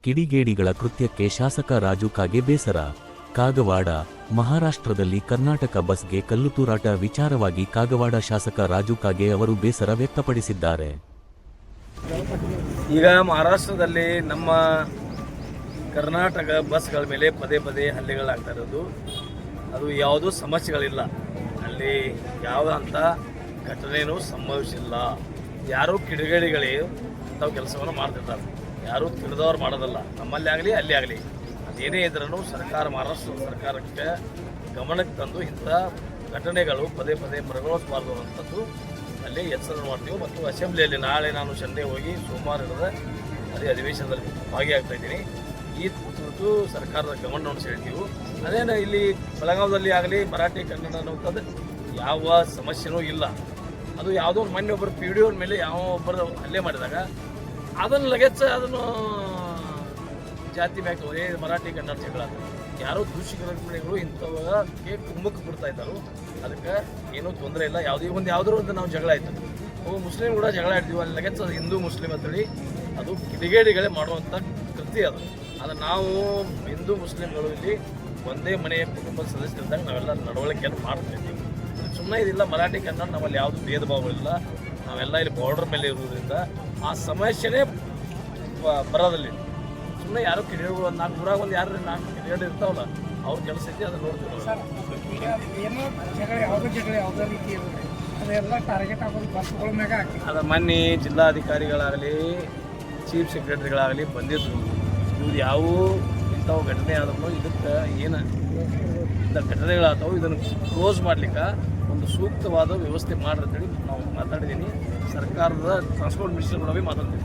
ಕಿಡಿಗೇಡಿಗಳ ಕೃತ್ಯಕ್ಕೆ ಶಾಸಕ ರಾಜು ಕಾಗೆ ಬೇಸರ. ಕಾಗವಾಡ, ಮಹಾರಾಷ್ಟ್ರದಲ್ಲಿ ಕರ್ನಾಟಕ ಬಸ್ಗೆ ಕಲ್ಲು ತೂರಾಟ ವಿಚಾರವಾಗಿ ಕಾಗವಾಡ ಶಾಸಕ ರಾಜು ಕಾಗೆ ಅವರು ಬೇಸರ ವ್ಯಕ್ತಪಡಿಸಿದ್ದಾರೆ. ಈಗ ಮಹಾರಾಷ್ಟ್ರದಲ್ಲಿ ನಮ್ಮ ಕರ್ನಾಟಕ ಬಸ್ಗಳ ಮೇಲೆ ಪದೇ ಪದೇ ಹಲ್ಲೆಗಳಾಗ್ತಾ ಇರೋದು, ಅದು ಯಾವುದೂ ಸಮಸ್ಯೆಗಳಿಲ್ಲ, ಅಲ್ಲಿ ಯಾವುದಂಥ ಘಟನೆಯೂ ಸಂಭವಿಸಿಲ್ಲ. ಯಾರೂ ಕಿಡಿಗೇಡಿಗಳೇ ಅಂಥವು ಕೆಲಸವನ್ನು ಮಾಡ್ತಿರ್ತಾರೆ, ಯಾರೂ ತಿಳಿದವ್ರು ಮಾಡೋದಲ್ಲ. ನಮ್ಮಲ್ಲಿ ಆಗಲಿ ಅಲ್ಲಿ ಆಗಲಿ ಅದೇನೇ ಇದ್ರೂ ಸರ್ಕಾರ, ಮಹಾರಾಷ್ಟ್ರ ಸರ್ಕಾರಕ್ಕೆ ಗಮನಕ್ಕೆ ತಂದು ಇಂಥ ಘಟನೆಗಳು ಪದೇ ಪದೇ ಮರುಕಳಿಸಬಾರ್ದು ಅನ್ನೋಂಥದ್ದು ಅಲ್ಲಿ ಎಚ್ಚರ ಮಾಡ್ತೀವಿ. ಮತ್ತು ಅಸೆಂಬ್ಲಿಯಲ್ಲಿ ನಾಳೆ ನಾನು ಸಂಡೇ ಹೋಗಿ ಸೋಮವಾರ ಹಿಡಿದ ಅಧಿವೇಶನದಲ್ಲಿ ಭಾಗಿಯಾಗ್ತಾ ಇದ್ದೀನಿ. ಈ ಕುರಿತು ಸರ್ಕಾರದ ಗಮನವನ್ನು ಸೆಳೆತೀವಿ. ಅದೇನು ಇಲ್ಲಿ ಬೆಳಗಾವದಲ್ಲಿ ಆಗಲಿ ಮರಾಠಿ ಕನ್ನಡ ಅನ್ನುವಂಥದ್ದು ಯಾವ ಸಮಸ್ಯೆನೂ ಇಲ್ಲ. ಅದು ಯಾವುದೋ ಮೊನ್ನೆ ಒಬ್ಬರು ಪಿ ಡಿ ಒ ಮೇಲೆ ಯಾವ ಒಬ್ಬರು ಹಲ್ಲೆ ಮಾಡಿದಾಗ ಅದನ್ನು ಲಗೇಜ್ ಅದನ್ನು ಜಾತಿ ಮ್ಯಾಗ ಮರಾಠಿ ಕನ್ನಡ ಜಗಳ, ಯಾರೋ ದೂಷಿಗಳು ಇಂಥವಕ್ಕೆ ಕುಮ್ಮಕ್ಕೆ ಬಿಡ್ತಾ ಇದ್ದಾರೆ. ಅದಕ್ಕೆ ಏನೂ ತೊಂದರೆ ಇಲ್ಲ. ಯಾವುದೋ ಒಂದು ನಾವು ಜಗಳ ಆಯ್ತು, ಮುಸ್ಲಿಂ ಕೂಡ ಜಗಳ ಆಡ್ತೀವಿ, ಅಲ್ಲಿ ಲಗೇಜ್ ಅದು ಹಿಂದೂ ಮುಸ್ಲಿಂ ಅಂತೇಳಿ ಅದು ಕಿಡಿಗೇಡಿಗಳೇ ಮಾಡುವಂಥ ಕೃತಿ ಅದು. ನಾವು ಹಿಂದೂ ಮುಸ್ಲಿಂಗಳು ಇಲ್ಲಿ ಒಂದೇ ಮನೆಯ ಕುಟುಂಬದ ಸದಸ್ಯರಿದ್ದಾಗ ನಾವೆಲ್ಲ ನಡವಳಿಕೆಯನ್ನು ಮಾಡ್ತಾಯಿದ್ದೀವಿ. ಸುಮ್ಮನೆ ಇದಿಲ್ಲ, ಮರಾಠಿ ಕನ್ನಡ ನಮ್ಮಲ್ಲಿ ಯಾವುದು ಭೇದ ಭಾವಗಳಿಲ್ಲ, ನಾವೆಲ್ಲ ಇಲ್ಲಿ ಬಾರ್ಡರ್ ಮೇಲೆ ಇರೋದ್ರಿಂದ ಆ ಸಮಸ್ಯೆನೇ ಬರೋದಲ್ಲಿ. ಸುಮ್ಮನೆ ಯಾರು ಕಿಡಿಗಳು ಒಂದು 4 ಊರಾಗ ಒಂದು ಯಾರು 4 ಕಿಡಿಗೇಡಿ ಇರ್ತಾವಲ್ಲ, ಅವ್ರ ಕೆಲಸ ಐತಿ, ಅದನ್ನು ನೋಡ್ತೀವಿ. ಅದು ಮೊನ್ನೆ ಜಿಲ್ಲಾಧಿಕಾರಿಗಳಾಗಲಿ ಚೀಫ್ ಸೆಕ್ರೆಟರಿಗಳಾಗಲಿ ಬಂದಿದ್ರು. ಇವ್ರು ಯಾವ ಇಂಥವು ಘಟನೆ ಆದ್ರೂ ಇದಕ್ಕೆ ಏನು ಇಂಥ ಘಟನೆಗಳಾದವು ಇದನ್ನು ಕ್ಲೋಸ್ ಮಾಡ್ಲಿಕ್ಕೆ ಒಂದು ಸೂಕ್ತವಾದ ವ್ಯವಸ್ಥೆ ಮಾಡ್ರಿ ಅಂತೇಳಿ ನಾವು ಮಾತಾಡಿದ್ದೀನಿ. ಸರ್ಕಾರದ ಟ್ರಾನ್ಸ್ಪೋರ್ಟ್ ಮಿನಿಸ್ಟರ್ ಕೂಡ ಮಾತಾಡ್ತೀವಿ.